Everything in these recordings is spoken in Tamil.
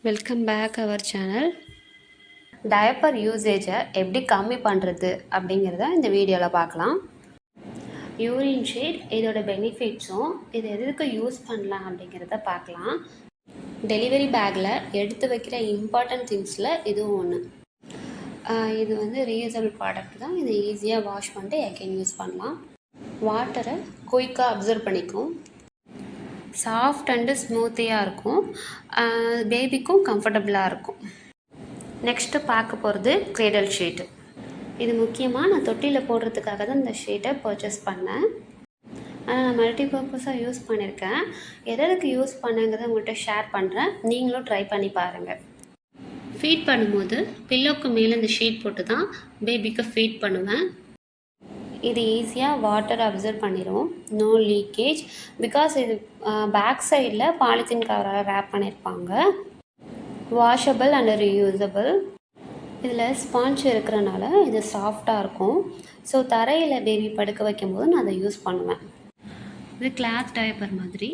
Welcome back our channel. Diaper யூசேஜை எப்படி கம்மி பண்ணுறது அப்படிங்கிறத இந்த வீடியோவில் பார்க்கலாம். யூரின் ஷீட் இதோட பெனிஃபிட்ஸும் இது எதுக்கு யூஸ் பண்ணலாம் அப்படிங்கிறத பார்க்கலாம். டெலிவரி பேக்கில் எடுத்து வைக்கிற இம்பார்ட்டன்ட் திங்ஸில் இதுவும் ஒன்று. இது வந்து ரீயூசபிள் ப்ராடக்ட் தான். இதை ஈஸியாக வாஷ் பண்ணிட்டு எகைன் யூஸ் பண்ணலாம். வாட்டரை குயிக்காக அப்சர்வ் பண்ணிக்கும். சாஃப்ட் அண்டு ஸ்மூத்தியாக இருக்கும். பேபிக்கும் கம்ஃபர்டபுளாக இருக்கும். நெக்ஸ்ட்டு பார்க்க போகிறது கிரேடல் ஷீட்டு. இது முக்கியமாக நான் தொட்டியில் போடுறதுக்காக தான் இந்த ஷீட்டை பர்ச்சேஸ் பண்ணேன். நான் மல்டிபர்பஸாக யூஸ் பண்ணியிருக்கேன். எதற்கு யூஸ் பண்ணேங்கிறத உங்கள்கிட்ட ஷேர் பண்ணுறேன். நீங்களும் ட்ரை பண்ணி பாருங்கள். ஃபீட் பண்ணும்போது பில்லோக்கு மேலே இந்த ஷீட் போட்டு தான் பேபிக்கு ஃபீட் பண்ணுவேன். இது ஈஸியாக வாட்டர் அப்சர்வ் பண்ணிடும். No leakage. பிகாஸ் இது பேக் சைடில் பாலித்தீன் கவரால் ரேப் பண்ணியிருப்பாங்க. Washable and reusable. இதில் ஸ்பாஞ்ச் இருக்கிறனால இது சாஃப்டாக இருக்கும். ஸோ தரையில் பேபி படுக்க வைக்கும்போது நான் அதை யூஸ் பண்ணுவேன். இது கிளாத் டயப்பர் மாதிரி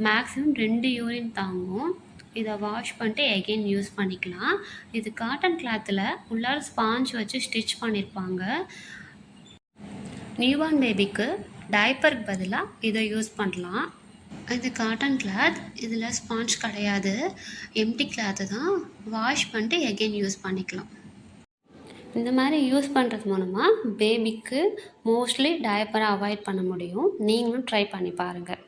மேக்ஸிமம் 2 யூரின் தாங்கும். இதை வாஷ் பண்ணிட்டு எகெயின் யூஸ் பண்ணிக்கலாம். இது காட்டன் கிளாத்தில் உள்ளார ஸ்பாஞ்ச் வச்சு ஸ்டிச் பண்ணியிருப்பாங்க. நியூபார்ன் பேபிக்கு டைப்பருக்கு பதிலாக இதை யூஸ் பண்ணலாம். இது காட்டன் கிளாத். இதில் ஸ்பாஞ்ச் கிடையாது, எம்டி கிளாத்து தான். வாஷ் பண்ணிட்டு எகெயின் யூஸ் பண்ணிக்கலாம். இந்த மாதிரி யூஸ் பண்ணுறது மூலமாக பேபிக்கு மோஸ்ட்லி டைப்பரை அவாய்ட் பண்ண முடியும். நீங்களும் ட்ரை பண்ணி பாருங்கள்.